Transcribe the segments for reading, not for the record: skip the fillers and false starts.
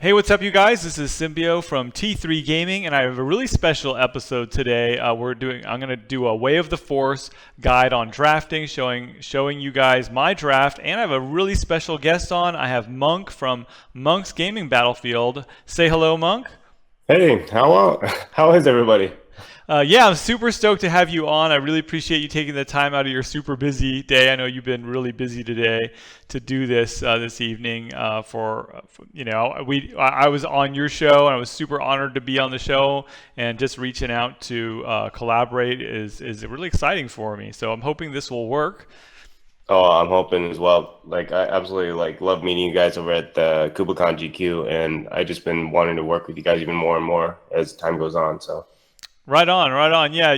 Hey, what's up, you guys? This is Symbio from T3 Gaming, and I have a really special episode today. I'm going to do a Way of the Force guide on drafting, showing you guys my draft, and I have a really special guest on. I have Monk from Monk's Gaming Battlefield. Say hello, Monk. Hey, how is everybody? Yeah, I'm super stoked to have you on. I really appreciate you taking the time out of your super busy day. I know you've been really busy today to do this this evening. I was on your show and I was super honored to be on the show. And just reaching out to collaborate is really exciting for me. So I'm hoping this will work. Oh, I'm hoping as well. Like I absolutely love meeting you guys over at the KubaCon GQ, and I just been wanting to work with you guys even more and more as time goes on. So. Right on, right on. Yeah,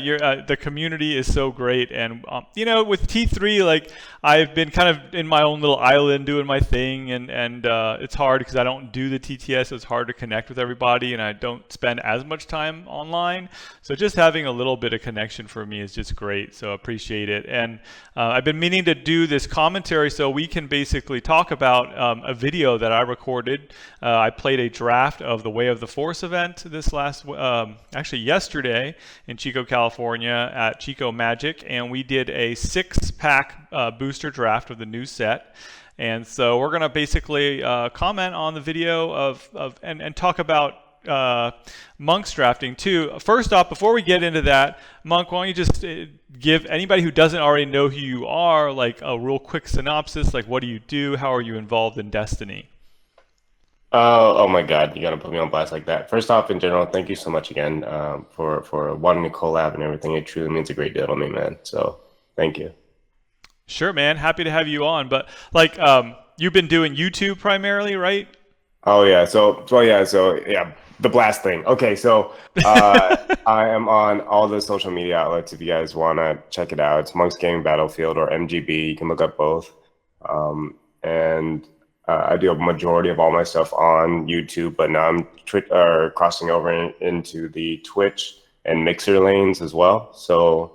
the community is so great, and with T3, I've been kind of in my own little island doing my thing, and it's hard because I don't do the TTS. So it's hard to connect with everybody, and I don't spend as much time online. So just having a little bit of connection for me is just great. So I appreciate it, and I've been meaning to do this commentary so we can basically talk about a video that I recorded. I played a draft of the Way of the Force event this actually yesterday in Chico, California at Chico Magic, and we did a 6-pack booster draft of the new set. And so we're going to basically comment on the video and talk about Monk's drafting too. First off, before we get into that, Monk, why don't you just give anybody who doesn't already know who you are like a real quick synopsis, like what do you do, how are you involved in Destiny? Oh my God, you gotta put me on blast like that. First off, in general, thank you so much again for wanting to collab and everything. It truly means a great deal to me, man. So thank you. Sure, man. Happy to have you on. But you've been doing YouTube primarily, right? Oh yeah, so the blast thing. Okay, so I am on all the social media outlets if you guys wanna check it out. It's Monk's Gaming Battlefield or MGB. You can look up both. And I do a majority of all my stuff on YouTube, but now I'm crossing over into the Twitch and Mixer lanes as well. So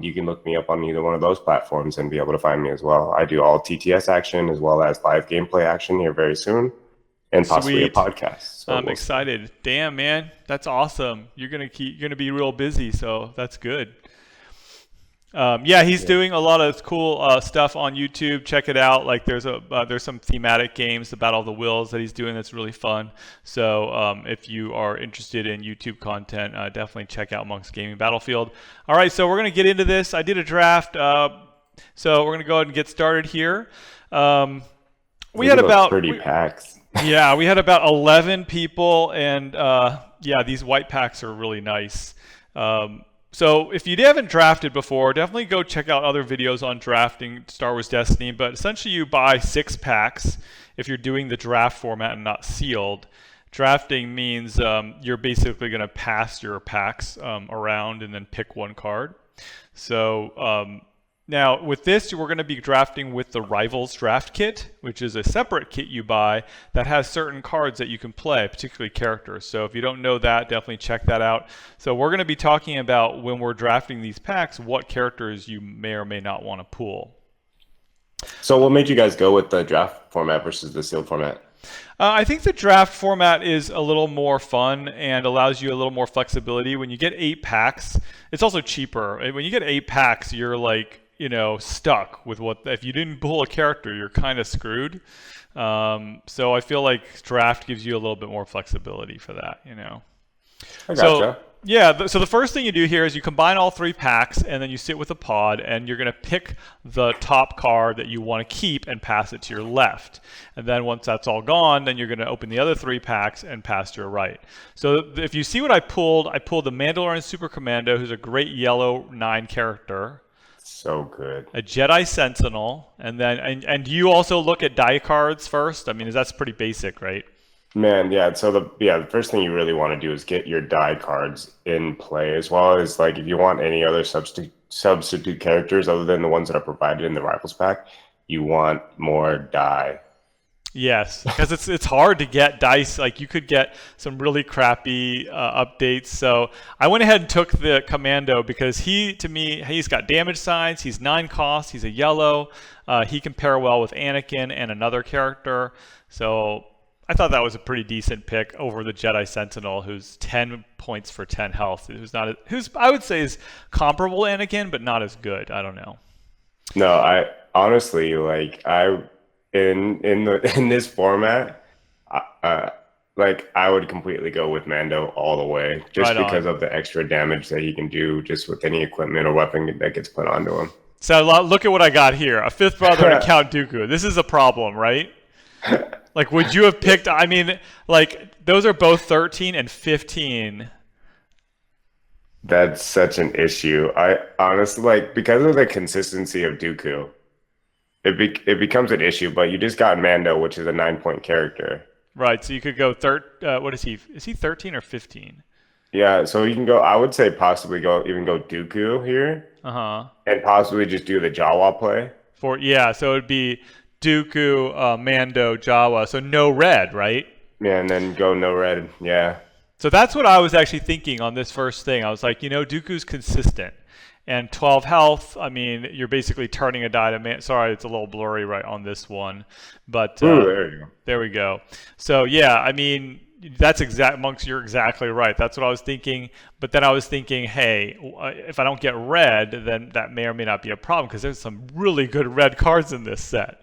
you can look me up on either one of those platforms and be able to find me as well. I do all TTS action as well as live gameplay action here very soon, and possibly a Sweet. podcast. So I'm excited. Damn, man, that's awesome. You're gonna be real busy, so that's good. He's doing a lot of cool stuff on YouTube. Check it out. Like there's some thematic games, the Battle of the Wills that he's doing that's really fun. So if you are interested in YouTube content, definitely check out Monk's Gaming Battlefield. All right, so we're gonna get into this. I did a draft, so we're gonna go ahead and get started here. We had about 30 packs. Yeah, we had about 11 people, and these white packs are really nice. So if you haven't drafted before, definitely go check out other videos on drafting Star Wars Destiny. But essentially you buy 6 packs if you're doing the draft format and not sealed. Drafting means you're basically going to pass your packs around and then pick one card. So now with this, we're going to be drafting with the Rivals Draft Kit, which is a separate kit you buy that has certain cards that you can play, particularly characters. So if you don't know that, definitely check that out. So we're going to be talking about when we're drafting these packs, what characters you may or may not want to pool. So what made you guys go with the draft format versus the sealed format? I think the draft format is a little more fun and allows you a little more flexibility. When you get 8 packs, it's also cheaper. When you get 8 packs, you're stuck with if you didn't pull a character, you're kind of screwed. So I feel like draft gives you a little bit more flexibility for that, I gotcha. So the first thing you do here is you combine all 3 packs and then you sit with a pod and you're going to pick the top card that you want to keep and pass it to your left. And then once that's all gone, then you're going to open the other 3 packs and pass to your right. So if you see what I pulled the Mandalorian Super Commando, who's a great yellow 9 character. So good. A Jedi Sentinel, and then and you also look at die cards first. I mean, that's pretty basic, right? Man, yeah. So the first thing you really want to do is get your die cards in play, as well as if you want any other substitute characters other than the ones that are provided in the Rivals pack, you want more die. Yes, because it's hard to get dice. Like you could get some really crappy updates. So I went ahead and took the Commando because he's got damage signs. He's 9 cost. He's a yellow. He can pair well with Anakin and another character. So I thought that was a pretty decent pick over the Jedi Sentinel, who's 10 points for 10 health. Who's I would say is comparable to Anakin, but not as good. I don't know. No, I honestly in this format, uh, like I would completely go with Mando all the way, just Right because on. of the extra damage that he can do just with any equipment or weapon that gets put onto him. So look at what I got here: a fifth brother and a Count Dooku. This is a problem, right? Like, would you have picked? I mean, like those are both 13 and 15. That's such an issue. I honestly like because of the consistency of Dooku, it becomes an issue. But you just got Mando, which is a 9 point character. Right. So you could go what is he? Is he 13 or 15? Yeah, so you can go. I would say possibly go Dooku here, Uh huh. and possibly just do the Jawa play. So it'd be Dooku, Mando, Jawa. So no red, right? Yeah, and then go no red. Yeah. So that's what I was actually thinking on this first thing. I was like, Dooku's consistent. And 12 health, I mean, you're basically turning a die to man. Sorry, it's a little blurry right on this one. But Ooh, there you go. there we go. So, yeah, I mean, that's Monks, you're exactly right. That's what I was thinking. But then I was thinking, hey, if I don't get red, then that may or may not be a problem because there's some really good red cards in this set.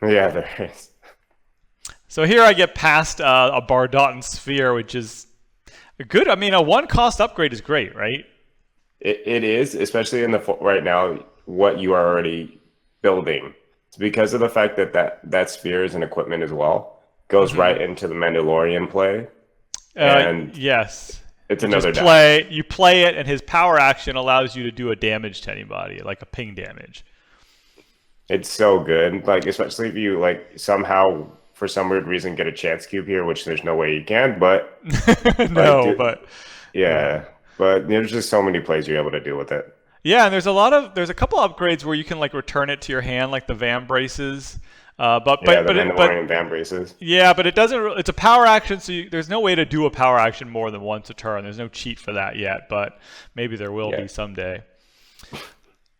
Yeah, there is. So here I get past a Bardotan Sphere, which is good. I mean, a one-cost upgrade is great, right? It is, especially in right now, what you are already building. It's because of the fact that sphere is an equipment as well. Goes right into the Mandalorian play. And yes. it's You another just you play it, and his power action allows you to do a damage to anybody, like a ping damage. It's so good. Like, especially if you like somehow for some weird reason get a chance cube here, which there's no way you can, but yeah. But there's just so many plays you're able to do with it. Yeah, and there's a couple upgrades where you can like return it to your hand, like the Van Braces. The Mandalorian Van Braces. Yeah, but it doesn't. It's a power action, so there's no way to do a power action more than once a turn. There's no cheat for that yet, but maybe there will be someday.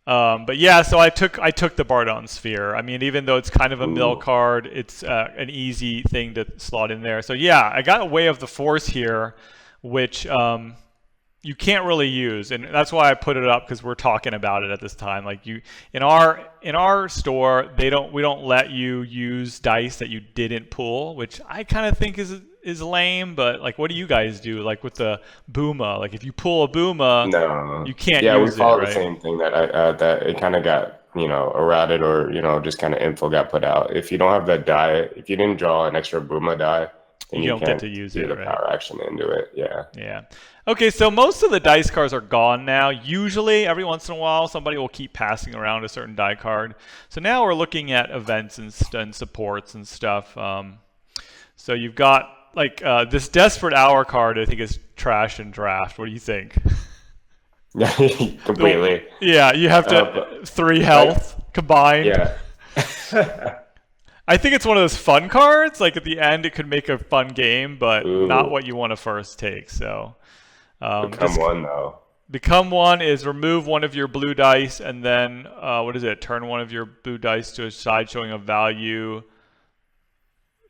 But yeah, so I took the Bardotan Sphere. I mean, even though it's kind of a mill card, it's an easy thing to slot in there. So yeah, I got a Way of the Force here, which you can't really use, and that's why I put it up because we're talking about it at this time. Like in our store, we don't let you use dice that you didn't pull, which I kind of think is lame. But like, what do you guys do? Like with the Booma, like if you pull a Booma, no, you can't yeah, use we follow it, the right? same thing that that it kind of got errated or just kind of info got put out. If you don't have that die, if you didn't draw an extra Booma die, then You you don't can't get to use do it, the right? power action into it. Yeah. Yeah. Okay, so most of the dice cards are gone now. Usually, every once in a while, somebody will keep passing around a certain die card. So now we're looking at events and supports and stuff. So you've got like this Desperate Hour card. I think is trash in draft. What do you think? Completely. Yeah, you have to 3 health combined. Yeah. I think it's one of those fun cards. Like at the end, it could make a fun game, but not what you want to first take. So. Become one though. Become one is remove one of your blue dice, and then what is it? Turn one of your blue dice to a side showing a value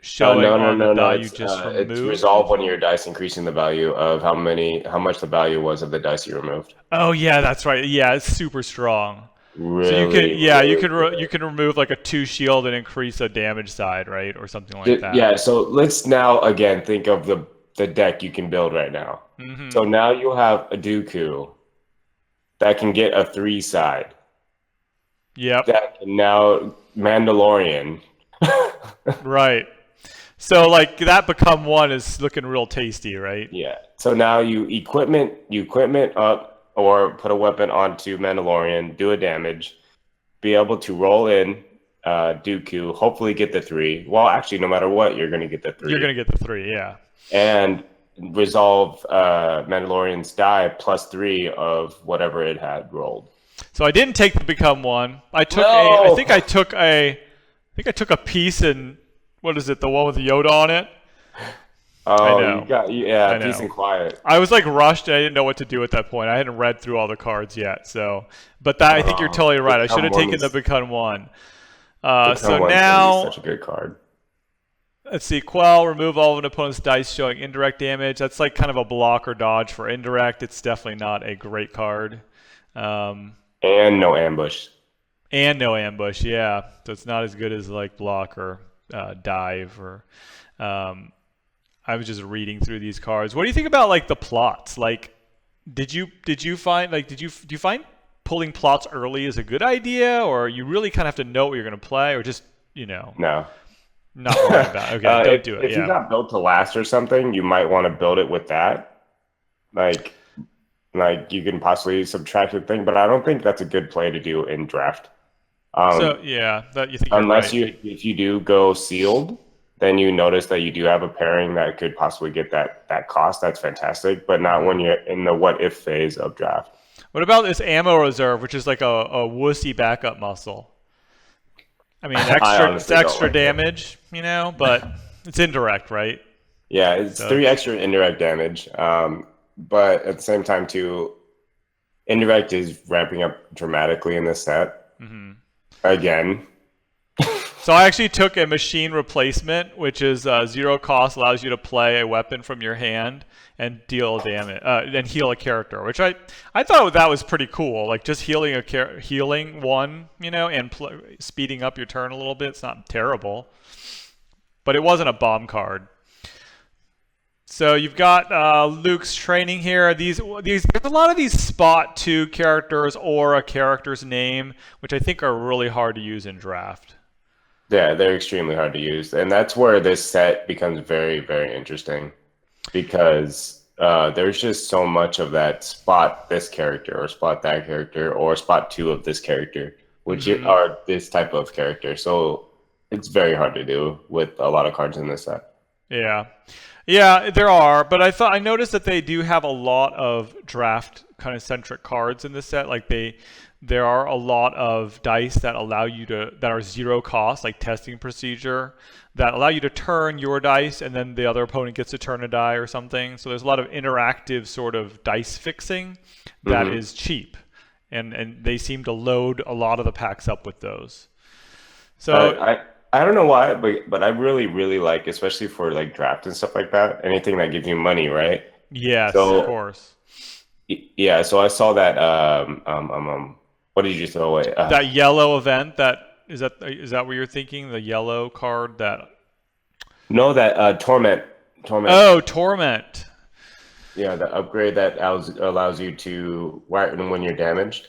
showing on the die you just removed. It's resolve one of your dice, increasing the value of how much the value was of the dice you removed. Oh yeah, that's right. Yeah, it's super strong. Really, so you can remove like a 2 shield and increase a damage side, right, or something like that. Yeah. So let's now again think of the deck you can build right now. So now you have a Dooku that can get a 3 side. Yep. That can now Mandalorian. Right. So like that Become One is looking real tasty, right? Yeah. So now you equipment up or put a weapon onto Mandalorian, do a damage, be able to roll in Dooku, hopefully get the 3. Well, actually, no matter what, you're going to get the 3. You're going to get the 3, yeah. And resolve Mandalorian's die +3 of whatever it had rolled. So I didn't take the Become One. I think I took a piece in, what is it, the one with Yoda on it? Oh, I know. Peace and Quiet. I was like rushed. I didn't know what to do at that point. I hadn't read through all the cards yet. So, but I think you're totally right. I should have taken the Become One. So now such a good card. Let's see. Quell, remove all of an opponent's dice showing indirect damage. That's like kind of a block or dodge for indirect. It's definitely not a great card. Um, And no ambush. and no ambush, yeah. So it's not as good as like block or dive or. Um, I was just reading through these cards. What do you think about like the plots? Like, did you find like do you find pulling plots early is a good idea, or you really kind of have to know what you're going to play, or just No. not worry about it? Okay, don't do it. If you Yeah. got built to last or something, you might want to build it with that. Like you can possibly subtract a thing, but I don't think that's a good play to do in draft. So Um, yeah, that you think you're unless right. if you do go sealed, then you notice that you do have a pairing that could possibly get that cost. That's fantastic, but not when you're in the what if phase of draft. What about this ammo reserve, which is like a wussy backup muscle? I mean, I it's honestly don't extra like it. damage, but it's indirect, right? Yeah, it's So three extra indirect damage. But at the same time, too, indirect is ramping up dramatically in this set. mhm. Again, So I actually took a machine replacement, which is zero cost, allows you to play a weapon from your hand and deal damage, and heal a character, which I thought that was pretty cool. Like just healing healing one, and speeding up your turn a little bit. It's not terrible, but it wasn't a bomb card. So you've got Luke's training here. There's a lot of these spot two characters or a character's name, which I think are really hard to use in draft. yeah, they're extremely hard to use, and that's where this set becomes very, very interesting because there's just so much of that spot this character or spot that character or spot two of this character, which Hmm. are this type of character. So it's very hard to do with a lot of cards in this set. Yeah. Yeah, there are, but I noticed that they do have a lot of draft kind of centric cards in this set. Like there are a lot of dice that that are zero cost, like testing procedure, that allow you to turn your dice and then the other opponent gets to turn a die or something. So there's a lot of interactive sort of dice fixing that Hmm. is cheap. And they seem to load a lot of the packs up with those. So I don't know why, but I really, really like, especially for like draft and stuff like that, anything that gives you money, right? yes, of So course. yeah, so I saw that. What did you throw away? That yellow event, that what you're thinking? The yellow card that No, that torment. Oh, Torment. Yeah, the upgrade that allows you to when you're damaged,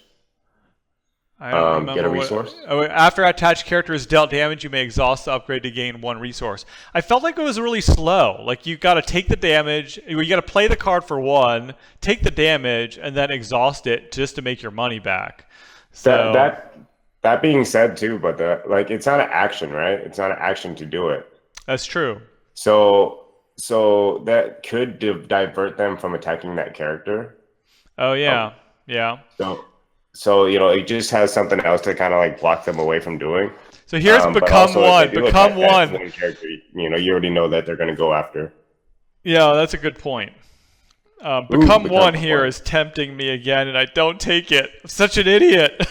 I don't get a remember what. resource. Oh, after attached character is dealt damage, you may exhaust the upgrade to gain one resource. I felt like it was really slow. Like you got to take the damage, you got to play the card for one, take the damage, and then exhaust it just to make your money back. That So that that being said too, but it's not an action, right? It's not an action to do it. that's true. So that could divert them from attacking that character. Oh Um, yeah, yeah. so it just has something else to kind of like block them away from doing. So here's But become also if they one. do Become attack that one. one character, you already know that they're going to go after. Yeah, that's a good point. Ooh, Become become one here one. is tempting me again, and I don't take it. I'm such an idiot.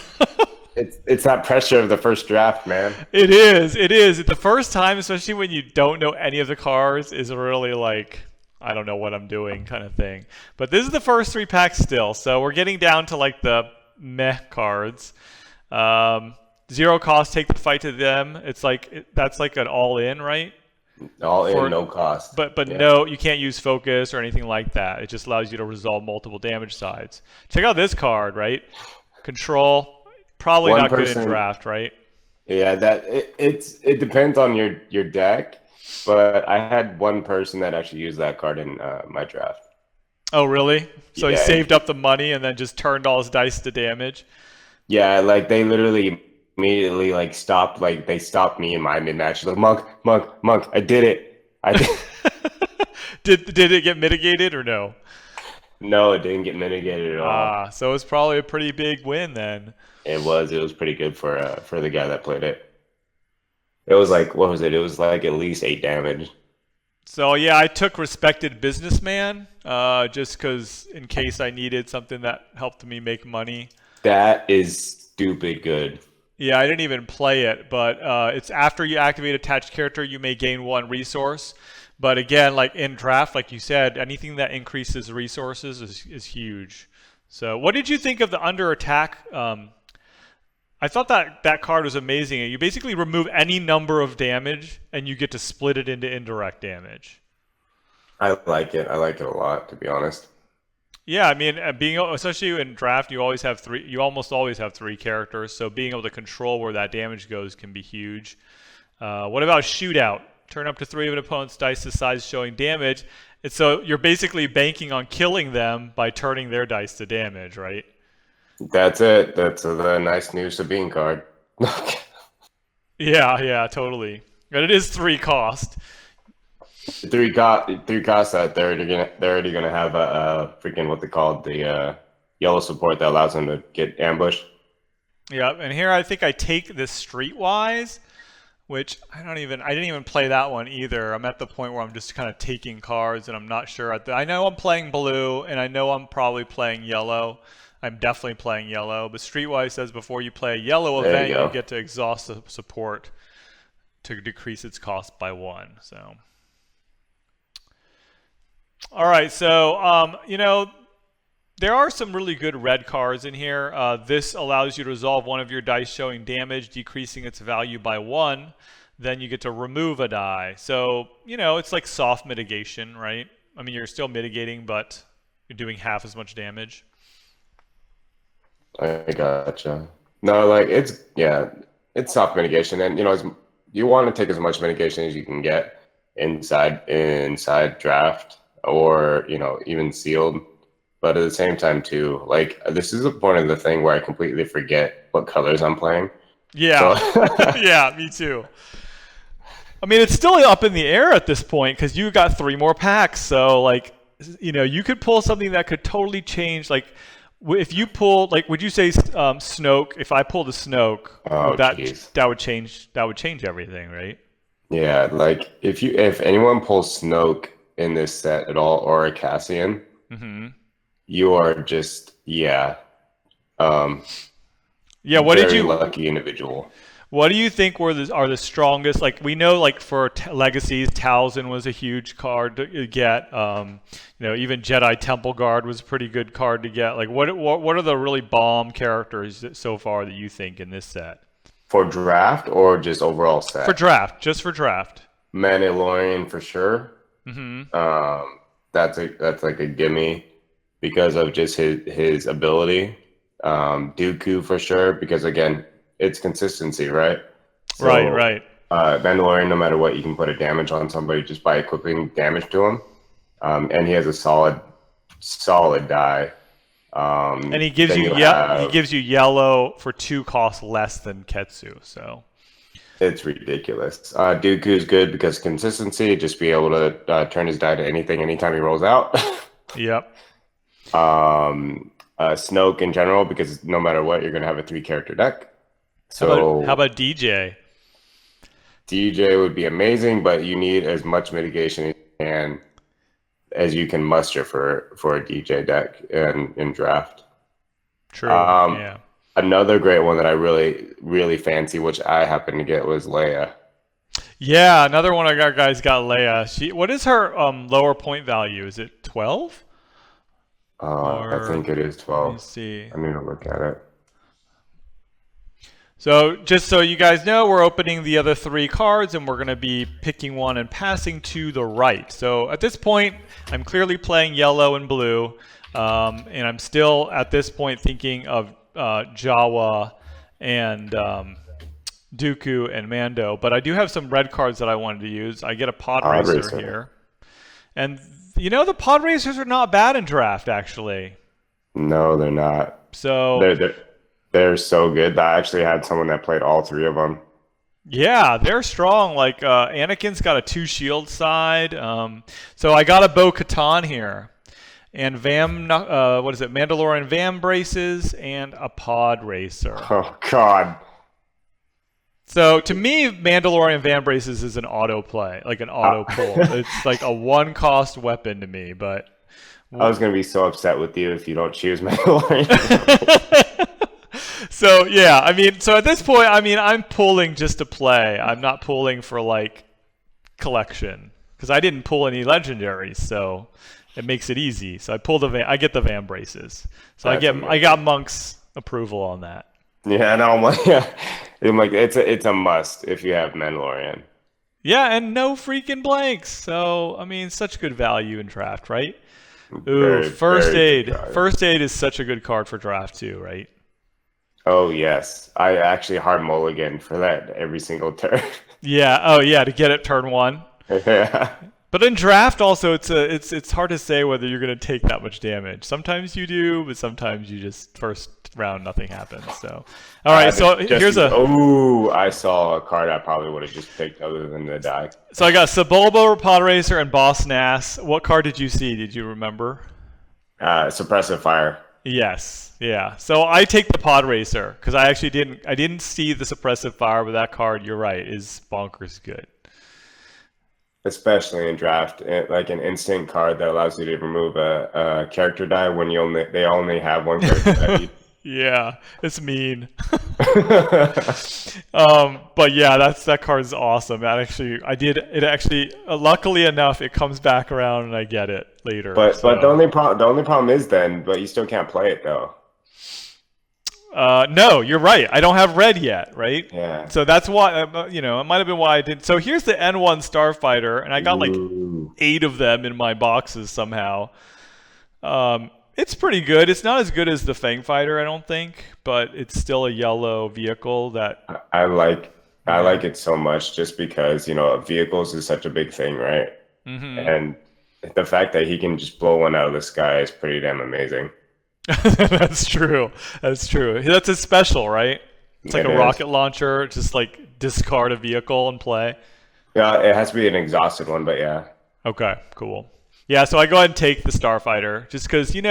It's that pressure of the first draft, man. It is. It is. The first time, especially when you don't know any of the cards, is really like, I don't know what I'm doing kind of thing. But this is the first three packs still, so we're getting down to like the meh cards. Zero cost, take the fight to them. It's like that's like an all in, right? All in, For no cost. but Yeah. no, you can't use focus or anything like that. It just allows you to resolve multiple damage sides. Check out this card, right? Control. Probably One not good in person, draft, right? yeah, it depends on your deck, but I had one person that actually used that card in my draft. Oh, really? So he Yeah, saved up the money and then just turned all his dice to damage. yeah, like they literally immediately they stopped me in my mid match. Like monk, I did it. I did. Did it get mitigated or no? No, it didn't get mitigated at all. So it's probably a pretty big win then. It was pretty good for the guy that played it. It was like what was it? It was like at least 8 damage. So yeah, I took respected businessman, just because in case I needed something that helped me make money. That is stupid good. Yeah, I didn't even play it, but it's after you activate attached character, you may gain one resource. But again, like in draft, like you said, anything that increases resources is huge. So, what did you think of the under attack? I thought that that card was amazing. You basically remove any number of damage, and you get to split it into indirect damage. I like it. I like it a lot, to be honest. Yeah, I mean, being especially in draft, you always have three. You almost always have three characters, so being able to control where that damage goes can be huge. What about shootout? Turn up to three of an opponent's dice the size showing damage. And so you're basically banking on killing them by turning their dice to damage, right? That's it. That's the nice new Sabine card. Yeah, yeah, totally. And it is three cost. Three costs that they're already gonna have a freaking what they call the yellow support that allows them to get ambushed. Yeah, and here I think I take this Streetwise, which I didn't even play that one either. I'm at the point where I'm just kind of taking cards and I'm not sure. I know I'm playing blue and I know I'm probably playing yellow. I'm definitely playing yellow, but Streetwise says before you play a yellow There event, you you go. get to exhaust the support to decrease its cost by one. So, all right, so there are some really good red cards in here. This allows you to resolve one of your dice showing damage, decreasing its value by one. Then you get to remove a die. So, it's like soft mitigation, right? I mean, you're still mitigating, but you're doing half as much damage. I gotcha. No, like it's soft mitigation, and you want to take as much mitigation as you can get inside draft or even sealed. But at the same time, too, like this is the point of the thing where I completely forget what colors I'm playing. So Yeah. Yeah, me too. I mean, it's still up in the air at this point because you got three more packs. So, like, you could pull something that could totally change. Like, if you pull, like, would you say Snoke? If I pulled a Snoke, oh would jeez, that would change? That would change everything, right? yeah. Like if anyone pulls Snoke in this set at all or a Cassian, Mm-hmm. you are just um, Yeah. very lucky individual. What do you think are the strongest? Like we know, like for legacies, Talzin was a huge card to get. Even Jedi Temple Guard was a pretty good card to get. Like what are the really bomb characters so far that you think in this set? For draft or just overall For set? draft, just for draft. Mandalorian for sure. Mm-hmm. That's like a gimme because of just his ability. Dooku for sure because again, it's consistency, right? Right, So right. Mandalorian, no matter what, you can put a damage on somebody just by equipping damage to him, and he has a solid die. And he gives Then you you have yellow for two costs less than Ketsu. So it's ridiculous. Dooku's good because consistency, just be able to turn his die to anything anytime he rolls out. yep. Snoke in general, because no matter what, you're gonna have a three-character deck. How So about DJ? DJ would be amazing, but you need as much mitigation as you can muster for a DJ deck in draft. True. Um, Yeah. Another great one that I really really fancy, which I happened to get, was Leia. Yeah, another one of our guys got Leia. What is her lower point value? Is it 12? I Or think it is let me 12. see. I need to look at it. So just so you guys know, we're opening the other three cards and we're going to be picking one and passing to the right. So at this point, I'm clearly playing yellow and blue. And I'm still at this point thinking of Jawa and Dooku and Mando. But I do have some red cards that I wanted to use. I get a pod Pod racer racer. here. And the pod racers are not bad in draft, actually. No, they're not. So They're so good. I actually had someone that played all three of them. yeah, they're strong. Like Anakin's got a 2 shield side. So I got a Bo-Katan here, and Mandalorian Vam braces and a pod racer. Oh God. So to me, Mandalorian Van Braces is an auto play, like an auto pull. It's like a 1-cost weapon to me, but I was gonna be so upset with you if you don't choose Mandalorian. So yeah, I mean, so at this point, I mean, I'm pulling just to play. I'm not pulling for like collection because I didn't pull any legendaries, so it makes it easy. So I get the Van braces. So That's I got amazing. Monk's approval on that. Yeah, and I'm like, yeah, I'm like, it's a must if you have Mandalorian. Yeah, and no freaking blanks. So I mean, such good value in draft, right? Ooh, Very, first very good aid. card. First aid is such a good card for draft too, right? Oh yes, I actually hard mulligan for that every single turn. Yeah. Oh yeah, to get it turn one. Yeah. But in draft also it's hard to say whether you're gonna take that much damage. Sometimes you do, but sometimes you just first round nothing happens. So all I right, had to so just here's use. a Oh, I saw a card I probably would have just picked other than the die. so I got Sebulba, Pod Racer, and Boss Nass. What card did you see? Did you remember? Suppressive fire, Yes. Yeah. So I take the Pod Racer because I didn't see the suppressive fire, but that card, you're right, is bonkers good. especially in draft, like an instant card that allows you to remove a character die when they only have one character die. Yeah, it's mean. Each. But yeah, that card's awesome. That actually, I did it actually. Luckily enough, it comes back around and I get it later. But So the only problem is then, but you still can't play it though. no, you're right. I don't have red yet, right? Yeah. So that's why it might have been why I did. So here's the N1 Starfighter, and I got like Ooh. 8 of them in my boxes somehow. It's pretty good. It's not as good as the Fang Fighter, I don't think, but it's still a yellow vehicle that. I Yeah. like it so much just because, vehicles is such a big thing, right? Hmm. And the fact that he can just blow one out of the sky is pretty damn amazing. That's true. That's true. That's his special, right? It's like It a is. rocket launcher, just like discard a vehicle and play. Yeah, it has to be an exhausted one, but yeah. Okay, cool. Yeah, so I go ahead and take the Starfighter just because, you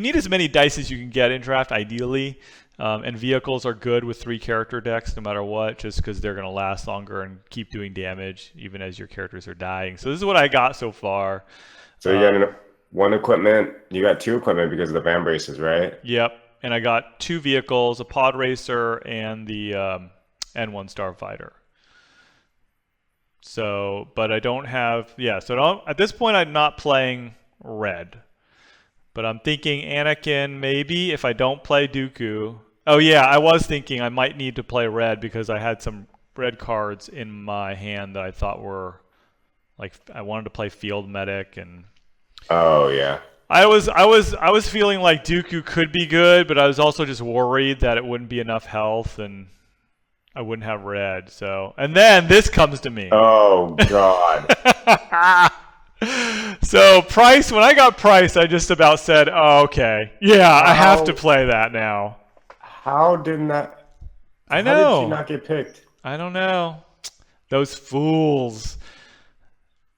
need as many dice as you can get in draft, ideally. And vehicles are good with 3 character decks no matter what, just because they're going to last longer and keep doing damage even as your characters are dying. So this is what I got so far. So you got one equipment, you got 2 equipment because of the van braces, right? Yep. And I got 2 vehicles, a Pod Racer and the N1 Starfighter. So, but I don't have, yeah, so at this point I'm not playing red. But I'm thinking Anakin maybe if I don't play Dooku. Oh yeah, I was thinking I might need to play red because I had some red cards in my hand that I thought were like I wanted to play Field Medic and Oh yeah. I was feeling like Dooku could be good, but I was also just worried that it wouldn't be enough health and I wouldn't have red. So, and then this comes to me. Oh God. So Price, when I got Price, I just about said, "Oh, okay, yeah, I have to How play that now." how didn't that I how did she know. not get picked? I don't know. Those fools.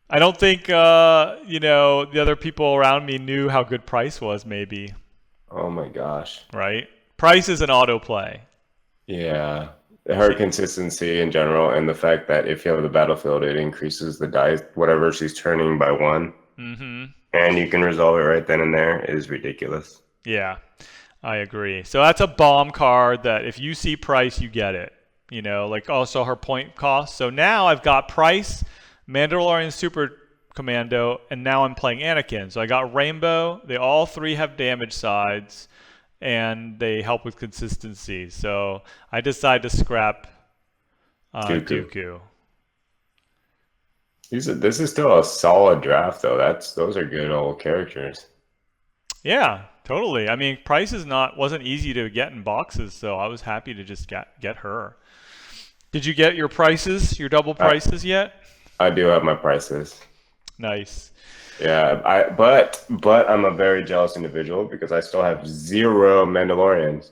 I don't think the other people around me knew how good Price was. Maybe, Oh my gosh. right? Price is an autoplay. Yeah. Her consistency in general, and the fact that if you have the battlefield, it increases the dice, whatever she's turning by 1, Mm-hmm. and you can resolve it right then and there is ridiculous. Yeah, I agree. So that's a bomb card that if you see Price, you get it. Like also her point cost. So now I've got Price, Mandalorian Super Commando, and now I'm playing Anakin. So I got Rainbow. They all 3 have damage sides, and they help with consistency. So I decide to scrap Dooku. Dooku. This is still a solid draft, though. Those are good old characters. Yeah, totally. I mean, Price wasn't easy to get in boxes, so I was happy to just get her. Did you get your prices, your double I, prices yet? I do have my prices. Nice. Yeah, but I'm a very jealous individual because I still have 0 Mandalorians.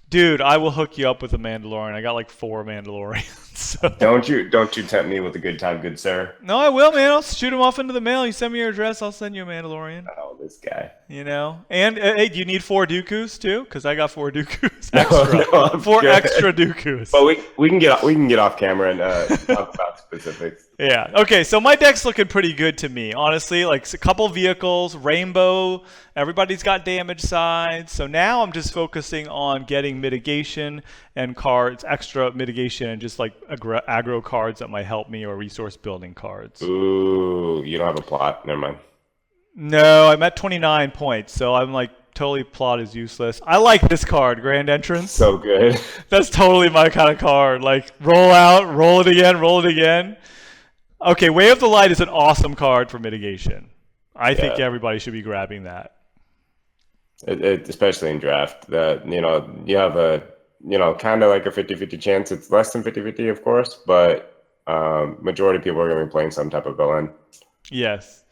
Dude, I will hook you up with a Mandalorian. I got like 4 Mandalorians. So Don't you tempt me with a good time, good sir. no, I will, man. I'll shoot him off into the mail. You send me your address, I'll send you a Mandalorian. Oh, this guy. You know, and hey, do you need 4 Dooku's too? Because I got 4 Dooku's No, extra, no, I'm 4 good. extra Dooku's. But we can get off camera and talk about specifics. Yeah. Okay. So my deck's looking pretty good to me, honestly. Like a couple vehicles, rainbow. Everybody's got damage sides. So now I'm just focusing on getting mitigation and cards, extra mitigation, and just like aggro cards that might help me, or resource building cards. Ooh, you don't have a plot. Never mind. No, I'm at 29 points, so I'm like totally plot is useless. I like this card, Grand Entrance. So good. That's totally my kind of card. Like roll out, roll it again, roll it again. Okay, Way of the Light is an awesome card for mitigation. I think everybody should be grabbing that. Especially in draft, that you have a kind of like a 50-50 chance. It's less than 50-50, of course, but majority of people are going to be playing some type of villain. Yes.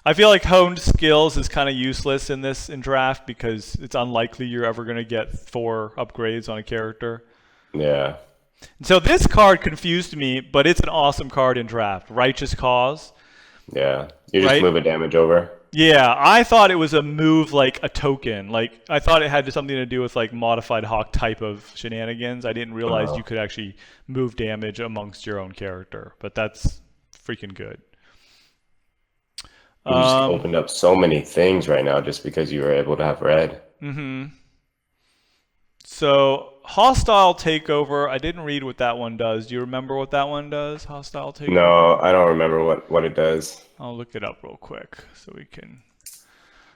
I feel like honed skills is kind of useless in draft because it's unlikely you're ever going to get 4 upgrades on a character. Yeah. So this card confused me, but it's an awesome card in draft. Righteous Cause. Yeah. You just move a damage over. Yeah, I thought it was a move like a token. Like I thought it had something to do with like modified hawk type of shenanigans. I didn't realize you could actually move damage amongst your own character, but that's freaking good. You just opened up so many things right now just because you were able to have red. Mm-hmm. So Hostile Takeover, I didn't read what that one does. Do you remember what that one does? Hostile Takeover? No, I don't remember what it does. I'll look it up real quick so we can...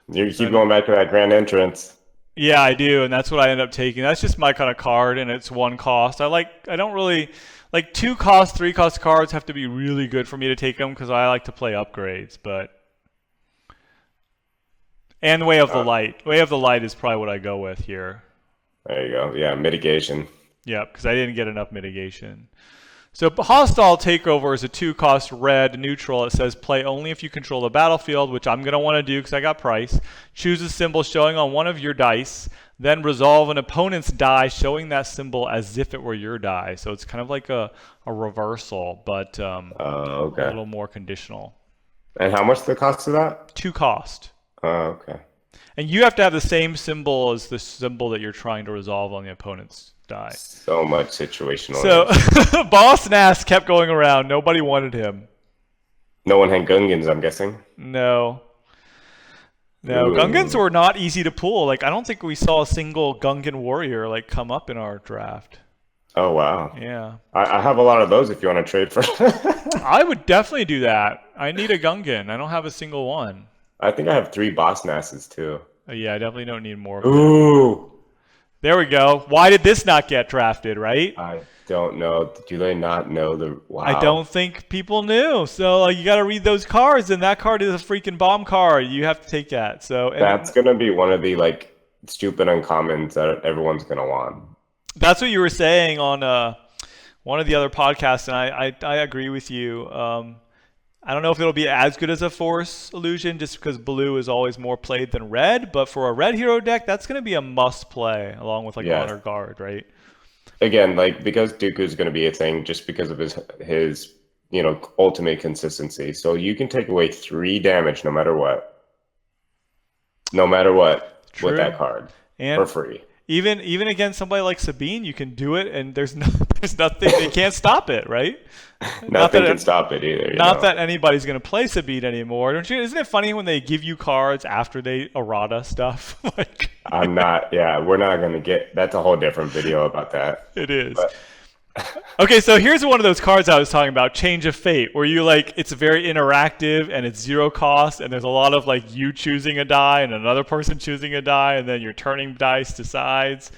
You keep going back to that Grand Entrance. Yeah, I do, and that's what I end up taking. That's just my kind of card, and it's 1 cost. I don't really... Like 2 cost, 3 cost cards have to be really good for me to take them because I like to play upgrades, but... And Way of the Light. Way of the Light is probably what I go with here. There you go. Yeah, mitigation. Yeah, because I didn't get enough mitigation. So Hostile Takeover is a 2-cost red neutral. It says play only if you control the battlefield, which I'm going to want to do because I got price. Choose a symbol showing on one of your dice. Then resolve an opponent's die showing that symbol as if it were your die. So it's kind of like a reversal, but a little more conditional. And how much the cost of that? 2 cost. Oh, okay. And you have to have the same symbol as the symbol that you're trying to resolve on the opponent's die. So much situational. So Boss Nass kept going around. Nobody wanted him. No one had Gungans, I'm guessing. No. No, Ooh. Gungans were not easy to pull. Like I don't think we saw a single Gungan warrior like come up in our draft. Oh, wow. Yeah. I have a lot of those if you want to trade for. I would definitely do that. I need a Gungan. I don't have a single one. I think I have 3 Boss Nasses too. Yeah, I definitely don't need more. Ooh. There we go. Why did this not get drafted, right? I don't know. Do they not know the... Wow. I don't think people knew. So you got to read those cards, and that card is a freaking bomb card. You have to take that. So that's going to be one of the like stupid uncommons that everyone's going to want. That's what you were saying on one of the other podcasts, and I agree with you. I don't know if it'll be as good as a Force Illusion just because blue is always more played than red, but for a red hero deck, that's going to be a must play along with Honor Guard, right? Again, like because Dooku is going to be a thing just because of his ultimate consistency. So you can take away 3 damage no matter what. No matter what. True. With that card for free. Even against somebody like Sabine, you can do it, and there's nothing. They can't stop it, right? Nothing can stop it either. Not that anybody's going to play Sabine anymore. Don't you? Isn't it funny when they give you cards after they errata stuff? Like, I'm not. Yeah, we're not going to get. That's a whole different video about that. It is. But. Okay, so here's one of those cards I was talking about, Change of Fate, where you it's very interactive and it's 0 cost, and there's a lot of you choosing a die and another person choosing a die, and then you're turning dice to sides.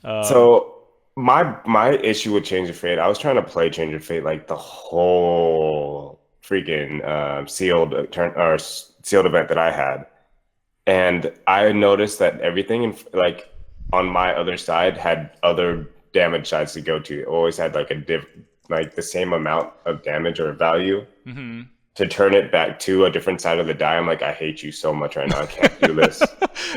So my issue with Change of Fate, I was trying to play Change of Fate like the whole freaking sealed event that I had, and I noticed that everything on my other side had other damage sides to go to. It always had the same amount of damage or value. Mm-hmm. to turn it back to a different side of the die. I'm like, I hate you so much right now. I can't do this.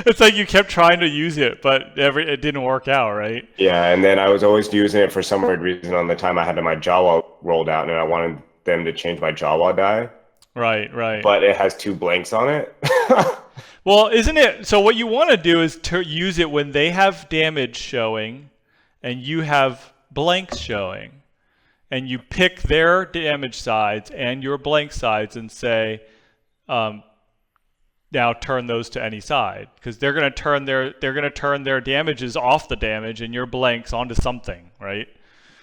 It's like you kept trying to use it, but it didn't work out, right? Yeah, and then I was always using it for some weird reason on the time I had my Jawa rolled out, and I wanted them to change my Jawa die, Right, right. but it has two blanks on it. Well, isn't it? So what you want to do is to use it when they have damage showing, and you have blanks showing, and you pick their damage sides and your blank sides and say, now turn those to any side, because they're going to turn their damages off the damage and your blanks onto something, right?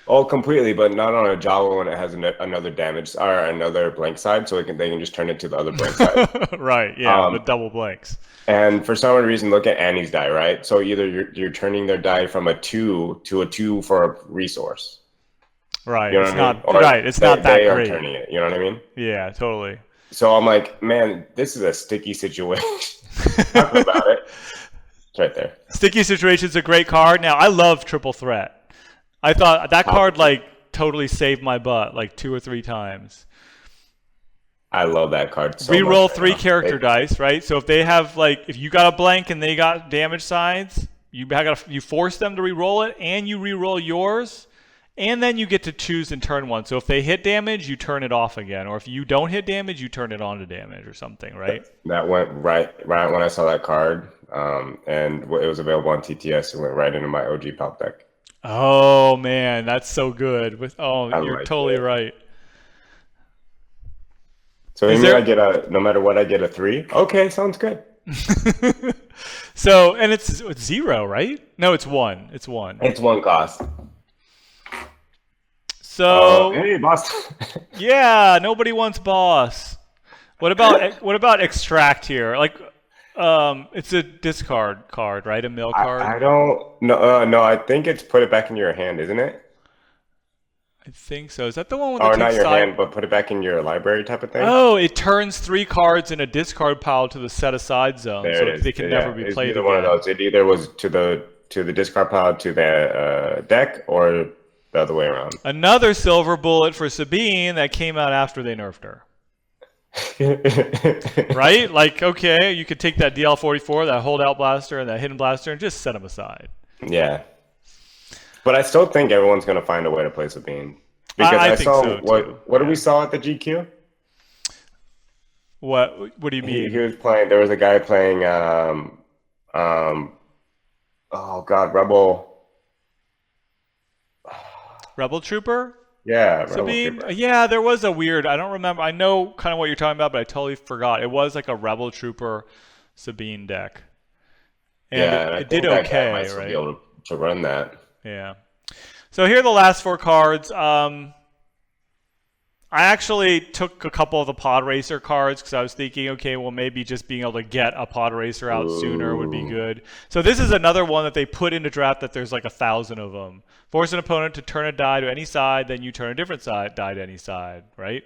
Oh, completely, but not on a Jawa when it has another damage or another blank side, so they can just turn it to the other blank side. Right, yeah, the double blanks. And for some reason, look at Annie's die, right? So either you're turning their die from a 2 to a 2 for a resource. Right, You know it's what I not mean? Or right. It's not that they are great. turning it. You know what I mean? Yeah, totally. So I'm like, man, this is a sticky situation. Talk about it. It's right there. Sticky Situation's a great card. Now, I love Triple Threat. I thought that card like totally saved my butt like 2 or 3 times. I love that card so much. Reroll right 3 now. character dice, right? So if they have if you got a blank and they got damage sides, you force them to reroll it, and you reroll yours, and then you get to choose in turn 1. So if they hit damage, you turn it off again, or if you don't hit damage, you turn it on to damage or something, right? That went right when I saw that card, and it was available on TTS. It went right into my OG Pop deck. Oh man, that's so good. You're like totally it. right. So no matter what, I get a 3. Okay, sounds good. So, and it's 0, right? No, it's 1. It's 1. It's 1 cost. So, hey, boss. yeah, nobody wants boss. What about extract here? It's a discard card, right? A mill card. I don't no no. I think it's put it back in your hand, isn't it? I think so. Is that the one with Or the not your hand, but put it back in your library type of thing. Oh, it turns 3 cards in a discard pile to the set aside zone, There so it is. they can never be It's played either again. one of those. It either was to the discard pile to the deck, or the other way around. Another silver bullet for Sabine that came out after they nerfed her. Right? Like, okay, you could take that DL44, that holdout blaster, and that hidden blaster, and just set them aside. Yeah. But I still think everyone's going to find a way to play Sabine. Because I I think saw so, too. what did we saw at the GQ? What do you mean? He was playing. There was a guy playing. Oh God, Rebel Trooper? Yeah, Rebel Sabine? Trooper. Yeah, there was a weird. I don't remember. I know kind of what you're talking about, but I totally forgot. It was like a Rebel Trooper Sabine deck. And Yeah, it did that guy okay, might still right? be able to run that. Yeah. So here are the last 4 cards. I actually took a couple of the Pod Racer cards because I was thinking, okay, well, maybe just being able to get a Pod Racer out sooner would be good. So this is another one that they put into draft that there's like 1,000 of them. Force an opponent to turn a die to any side, then you turn a different die to any side, right?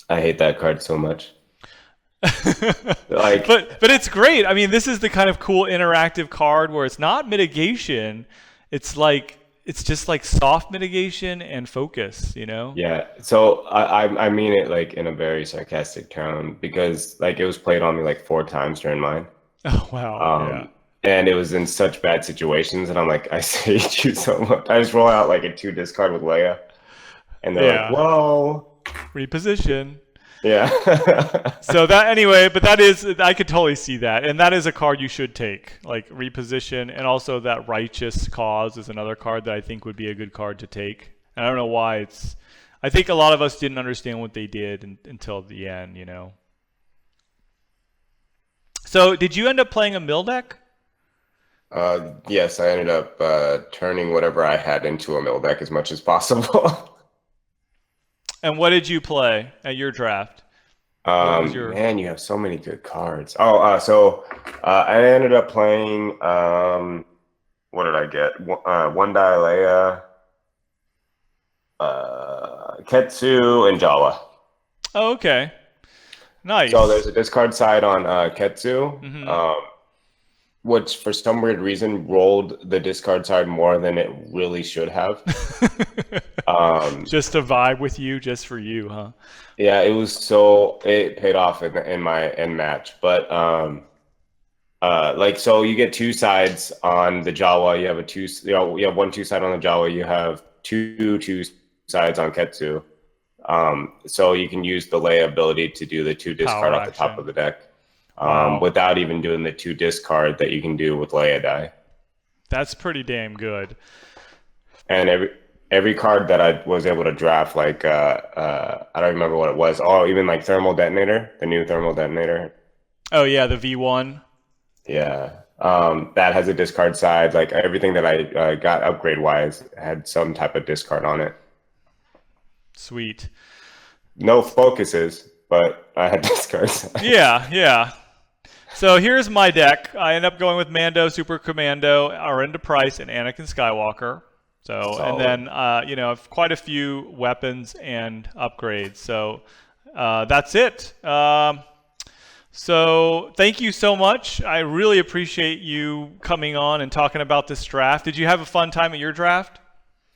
I hate that card so much. But it's great. I mean, this is the kind of cool interactive card where it's not mitigation. It's just like soft mitigation and focus, you know? Yeah. So I mean it like in a very sarcastic tone, because like it was played on me like 4 times during mine. Oh wow. Yeah. And it was in such bad situations, and I'm like, I hate you so much. I just roll out like a 2 discard with Leia, and they're like, whoa. Reposition. Yeah. So that anyway, but that is, I could totally see that, and that is a card you should take, like reposition, and also that Righteous Cause is another card that I think would be a good card to take. And I don't know why I think a lot of us didn't understand what they did until the end, you know. So did you end up playing a mill deck? Yes, I ended up turning whatever I had into a mill deck as much as possible. And what did you play at your draft? Man, you have so many good cards. So I ended up playing. What did I get? One Leia, Ketsu, and Jawa. Oh, okay. Nice. So there's a discard side on Ketsu, Mm-hmm. Which for some weird reason rolled the discard side more than it really should have. Just to vibe with you, just for you, huh? Yeah, it paid off in my end match. But like so you get two sides on the Jawa. You have you have one two side on the Jawa. You have two sides on Ketsu. So you can use the Lei ability to do the two discard Power off the top action. of the deck, Wow. without even doing the two discard that you can do with Leia die. That's pretty damn good. And every card that I was able to draft, like I don't remember what it was. Oh, even like Thermal Detonator, the new Thermal Detonator. Oh yeah, the V1. Yeah, that has a discard side. Like everything that I got upgrade wise had some type of discard on it. Sweet. No focuses, but I had discards. Yeah, yeah. So here's my deck. I end up going with Mando, Super Commando, Arenda Price, and Anakin Skywalker. So, and Solid. then quite a few weapons and upgrades. So that's it. So thank you so much. I really appreciate you coming on and talking about this draft. Did you have a fun time at your draft?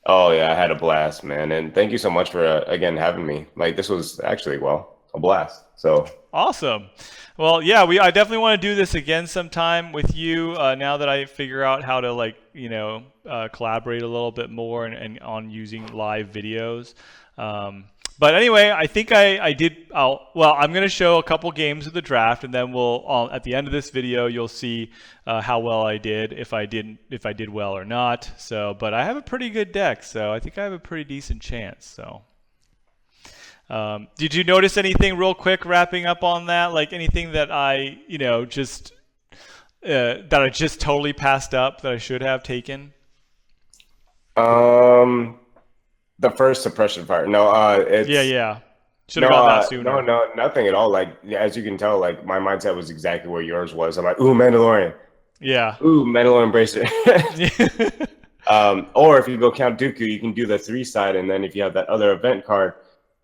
Oh yeah, I had a blast, man, and thank you so much for again having me. Like this was actually a blast. So Awesome. Well, yeah, I definitely want to do this again sometime with you. Now that I figure out how to collaborate a little bit more and on using live videos. But anyway, I think I did. I'm going to show a couple games of the draft, and then we'll at the end of this video you'll see how well I did, if I did well or not. So, but I have a pretty good deck, so I think I have a pretty decent chance. So. Did you notice anything real quick wrapping up on that? Like anything that that I just totally passed up that I should have taken? um, the first suppression fire. No, Yeah, it's yeah. Should have gotten that no, sooner. no, nothing at all. Like yeah, as you can tell, like my mindset was exactly where yours was. I'm like, ooh, Mandalorian, Yeah. ooh, Mandalorian bracer. Or if you go Count Dooku, you can do the three side, and then if you have that other event card,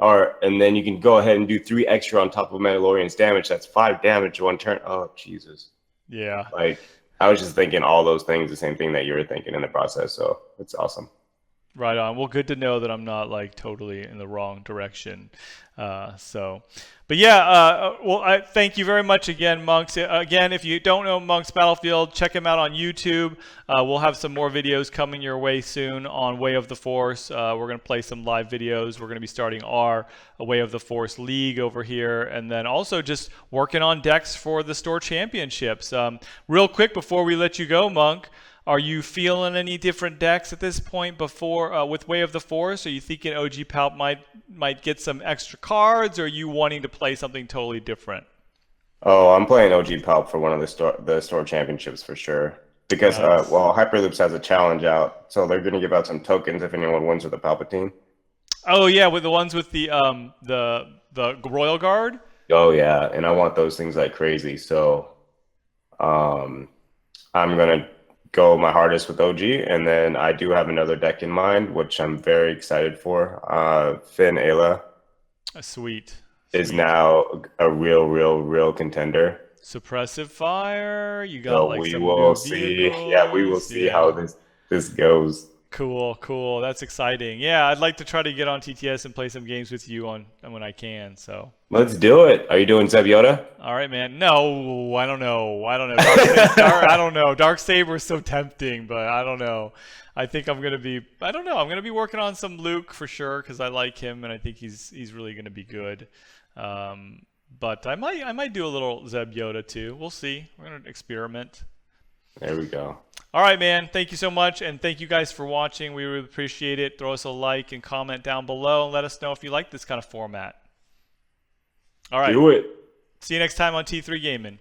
and then you can go ahead and do three extra on top of Mandalorian's damage. That's 5 damage one turn. Oh Jesus! Yeah. Like I was just thinking all those things, the same thing that you were thinking in the process. So it's awesome. Right on. Well, good to know that I'm not like totally in the wrong direction. But yeah, I thank you very much again, Monks. Again, if you don't know Monks Battlefield, check him out on YouTube. We'll have some more videos coming your way soon on Way of the Force. We're going to play some live videos. We're going to be starting our Way of the Force League over here, and then also just working on decks for the store championships. Real quick before we let you go, Monk. Are you feeling any different decks at this point before with Way of the Force? Are you thinking OG Palp might get some extra cards, or are you wanting to play something totally different? Oh, I'm playing OG Pulp for one of the store championships for sure. Because Nice. Hyperloops has a challenge out, so they're gonna give out some tokens if anyone wins with a Palpatine. Oh yeah, with the ones with the Royal Guard. Oh yeah, and I want those things like crazy. So um, I'm gonna go my hardest with OG, and then I do have another deck in mind, which I'm very excited for. Finn Ayla Sweet, is sweet. now a real contender. Suppressive fire. You got So like we some will new see. Yeah, we will vehicles. see how Yeah. this goes. Cool, cool. That's exciting. Yeah, I'd like to try to get on TTS and play some games with you on when I can. So. Let's do it. Are you doing Zeb Yoda? All right, man. No, I don't know. I don't know. I don't know. Dark Saber is so tempting, but I don't know. I think I'm gonna be. I don't know. I'm gonna be working on some Luke for sure because I like him and I think he's really gonna be good. But I might do a little Zeb Yoda too. We'll see. We're gonna experiment. There we go. All right, man. Thank you so much, and thank you guys for watching. We really appreciate it. Throw us a like and comment down below, and let us know if you like this kind of format. All right. Do it. See you next time on T3 Gaming.